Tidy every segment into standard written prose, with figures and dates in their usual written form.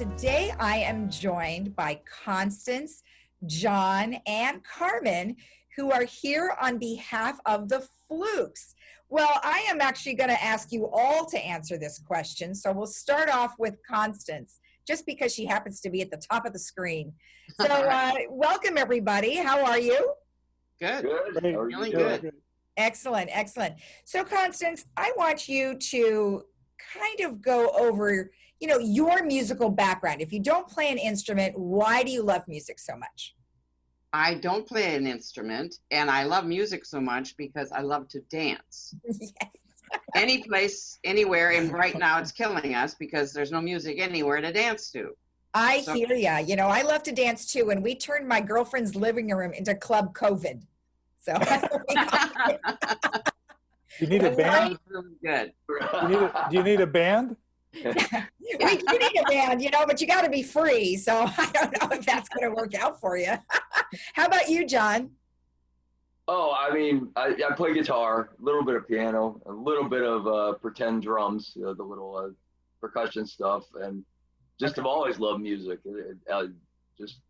today I am joined by Constance, John, and Carmen, who are here on behalf of the Flukes. Well, I am actually going to ask you all to answer this question. So we'll start off with Constance, just because she happens to be at the top of the screen. So welcome, everybody. How are you? Good. Good. Really good. Excellent, excellent. So Constance, I want you to kind of go over, your musical background. If you don't play an instrument, why do you love music so much? I don't play an instrument, and I love music so much because I love to dance. Yes. Any place, anywhere, and right now it's killing us because there's no music anywhere to dance to. I hear ya. I love to dance too, and we turned my girlfriend's living room into Club COVID. So You need a band? Really good. Do you need a band? We do need a band, but you got to be free. So I don't know if that's going to work out for you. How about you, John? Oh, I mean, I play guitar, a little bit of piano, a little bit of pretend drums, the little percussion stuff, and just have always loved music. Just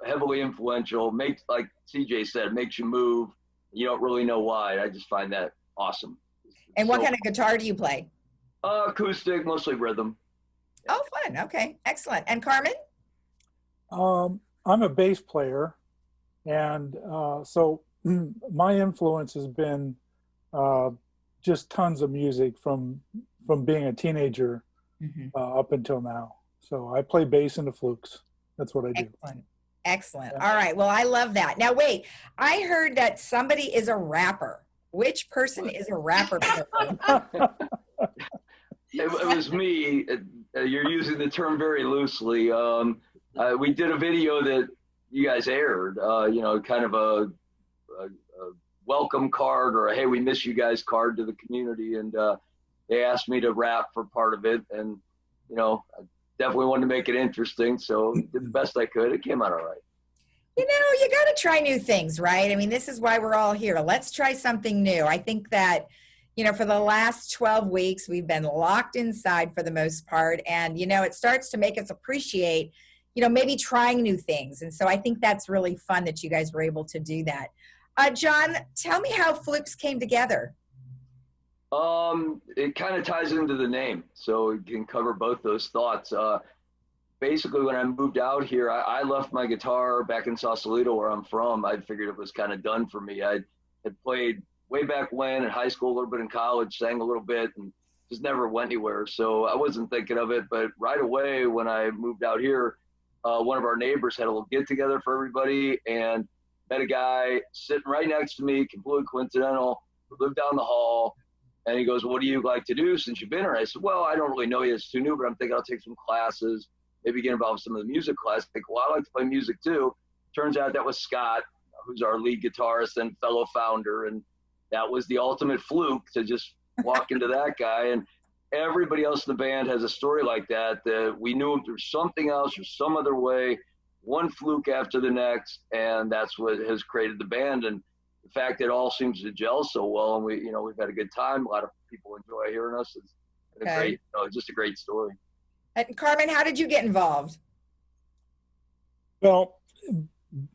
heavily influential, like CJ said, makes you move. You don't really know why. I just find that awesome. And what kind of guitar do you play? Acoustic, mostly rhythm. Oh, fun. Okay, excellent. And Carmen? I'm a bass player, and so my influence has been just tons of music from being a teenager up until now. So I play bass in the Flukes. That's what I do. Excellent. Excellent. All right. Well, I love that. Now, wait, I heard that somebody is a rapper. Which person is a rapper? It was me. You're using the term very loosely. We did a video that you guys aired, kind of a welcome card or a hey, we miss you guys card to the community. And they asked me to rap for part of it. And, I definitely wanted to make it interesting. So did the best I could. It came out all right. You got to try new things, right? I mean, this is why we're all here. Let's try something new. I think that, for the last 12 weeks, we've been locked inside for the most part. And, it starts to make us appreciate, maybe trying new things. And so I think that's really fun that you guys were able to do that. John, tell me how Flukes came together. It kind of ties into the name, so it can cover both those thoughts. Basically, when I moved out here, I left my guitar back in Sausalito, where I'm from. I figured it was kind of done for me. I had played way back when in high school, a little bit in college, sang a little bit, and just never went anywhere. So I wasn't thinking of it. But right away, when I moved out here, one of our neighbors had a little get together for everybody, and met a guy sitting right next to me, completely coincidental, who lived down the hall. And he goes, "What do you like to do since you've been here?" I said, "Well, I don't really know you. It's too new, but I'm thinking I'll take some classes, maybe get involved with some of the music classes." I think, well, I like to play music too. Turns out that was Scott, who's our lead guitarist and fellow founder. And that was the ultimate fluke to just walk into that guy. And everybody else in the band has a story like that, that we knew him through something else or some other way, one fluke after the next. And that's what has created the band. And the fact that it all seems to gel so well, and we've had a good time. A lot of people enjoy hearing us. It's great, just a great story. And Carmen, how did you get involved? Well,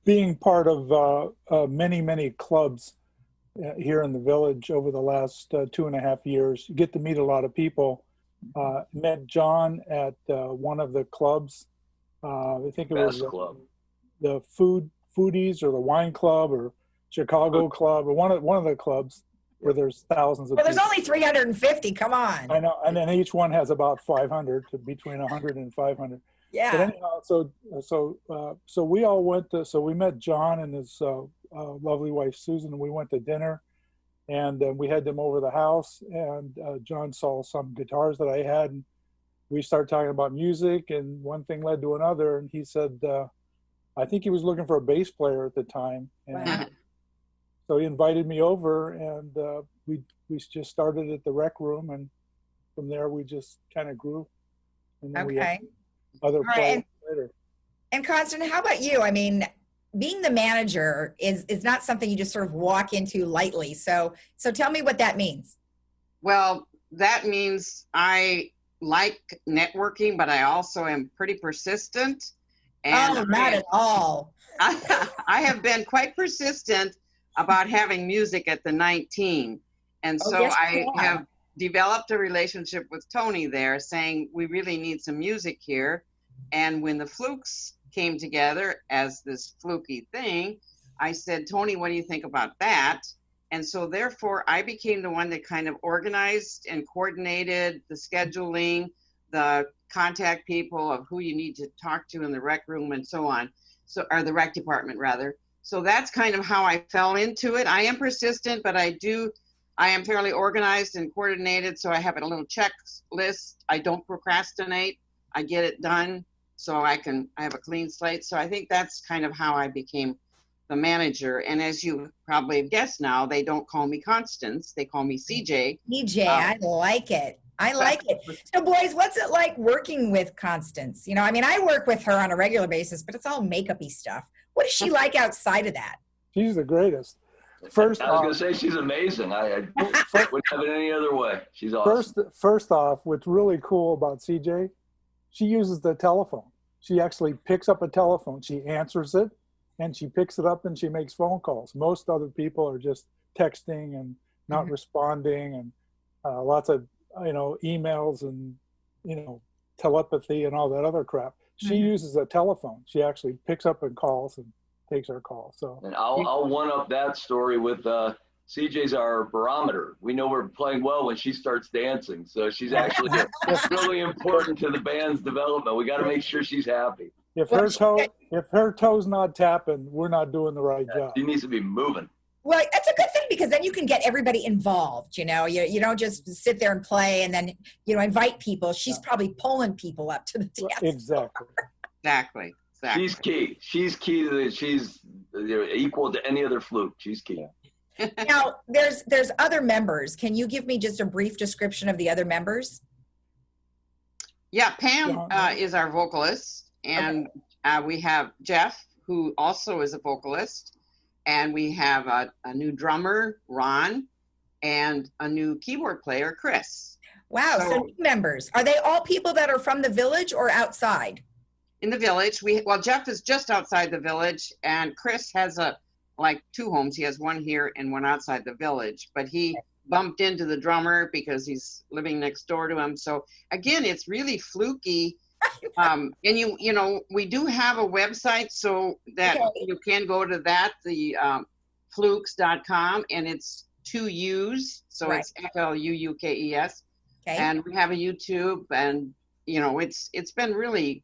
being part of many, many clubs here in the village over the last 2.5 years, you get to meet a lot of people. Met John at one of the clubs. I think it was the Foodies or the Wine Club or Chicago Club or one of the clubs where there's thousands of people. There's only 350. Come on. I know, and then each one has about 500 to between 100 and 500. Yeah. But anyhow, so we all went to. So we met John and his lovely wife Susan, and we went to dinner, and we had them over the house. And John saw some guitars that I had, and we started talking about music, and one thing led to another. And he said, I think he was looking for a bass player at the time. And wow. So he invited me over, and we just started at the rec room, and from there we just kind of grew. And then we had other players later. And Constance, how about you? I mean, being the manager is not something you just sort of walk into lightly. So tell me what that means. Well, that means I like networking, but I also am pretty persistent. And Oh, not at all. I have been quite persistent about having music at the 19. And Oh, so yes, I you are. have developed a relationship with Tony there, saying we really need some music here. And when the Flukes came together as this fluky thing, I said, Tony, what do you think about that? And so therefore I became the one that kind of organized and coordinated the scheduling, the contact people of who you need to talk to in the rec room and so on. So, or the rec department rather. So that's kind of how I fell into it. I am persistent, but I am fairly organized and coordinated. So I have a little checklist. I don't procrastinate. I get it done so I have a clean slate. So I think that's kind of how I became the manager. And as you probably have guessed now, they don't call me Constance. They call me CJ. EJ, I like it. I like it. So boys, what's it like working with Constance? You know, I mean, I work with her on a regular basis, but it's all makeup-y stuff. What is she like outside of that? She's the greatest. First I was off, going to say she's amazing. I wouldn't have it any other way. She's awesome. first off, what's really cool about CJ, she uses the telephone. She actually picks up a telephone. She answers it, and she picks it up and she makes phone calls. Most other people are just texting and not responding, and lots of emails and telepathy and all that other crap. She uses a telephone. She actually picks up and calls and takes our call. So, and I'll one up that story with CJ's our barometer. We know we're playing well when she starts dancing. So she's actually really important to the band's development. We got to make sure she's happy. If her toe's not tapping, we're not doing the right job. She needs to be moving. Well, that's a good thing because then you can get everybody involved. You know, you don't just sit there and play and then invite people. She's probably pulling people up to the dance. Exactly. Exactly. She's key to she's equal to any other fluke. She's key. Now, there's other members. Can you give me just a brief description of the other members? Yeah, Pam is our vocalist, and we have Jeff, who also is a vocalist, and we have a new drummer, Ron, and a new keyboard player, Chris. Wow, so new members. Are they all people that are from the village or outside? In the village. Jeff is just outside the village, and Chris has two homes. He has one here and one outside the village, but he bumped into the drummer because he's living next door to him. So again, it's really fluky. And we do have a website so that you can go to that, the flukes.com, and it's 2 U's. So it's FLUUKES. Okay. And we have a YouTube, and it's been really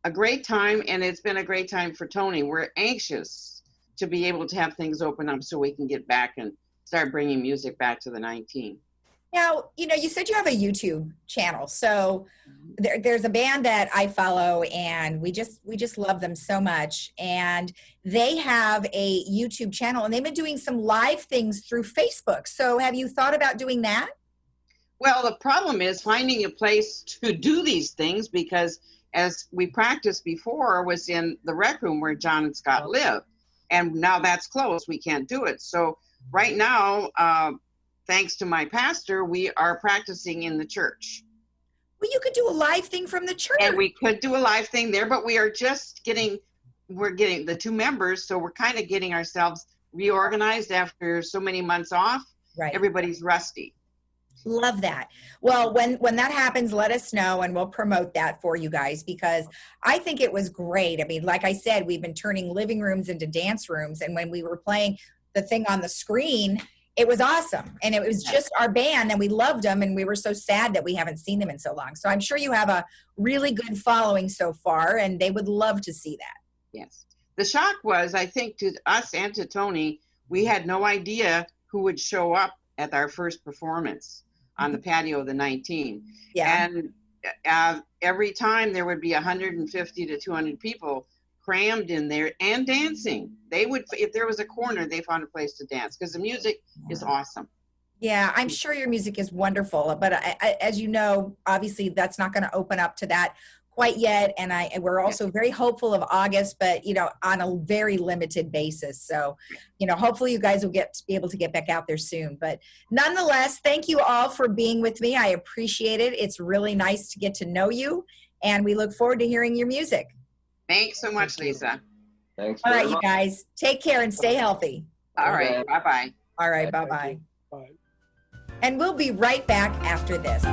a great time, and it's been a great time for Tony. We're anxious to be able to have things open up so we can get back and start bringing music back to the 19. Now, you said you have a YouTube channel. So there's a band that I follow, and we just love them so much. And they have a YouTube channel, and they've been doing some live things through Facebook. So have you thought about doing that? Well, the problem is finding a place to do these things, because as we practiced before was in the rec room where John and Scott live. And now that's closed. We can't do it. So right now, thanks to my pastor, we are practicing in the church. Well, you could do a live thing from the church. And we could do a live thing there, but we are just we're getting the 2 members. So we're kind of getting ourselves reorganized after so many months off. Right. Everybody's rusty. Love that. Well, when that happens, let us know and we'll promote that for you guys, because I think it was great. I mean, like I said, we've been turning living rooms into dance rooms. And when we were playing the thing on the screen, it was awesome. And it was just our band, and we loved them. And we were so sad that we haven't seen them in so long. So I'm sure you have a really good following so far, and they would love to see that. Yes. The shock was, I think, to us and to Tony, we had no idea who would show up at our first performance on the patio of the 19. Yeah. And every time there would be 150 to 200 people crammed in there and dancing. They would, if there was a corner, they found a place to dance because the music is awesome. Yeah, I'm sure your music is wonderful, but as you know, obviously that's not going to open up to that quite yet. And we're also very hopeful of August, but, you know, on a very limited basis. So, you know, hopefully you guys will be able to get back out there soon. But nonetheless, thank you all for being with me. I appreciate it. It's really nice to get to know you. And we look forward to hearing your music. Thanks so much, Lisa. Thanks. All right, very you much. guys, take care and stay healthy. All right. Bye-bye. All right, Thank bye-bye. you. Bye. And we'll be right back after this.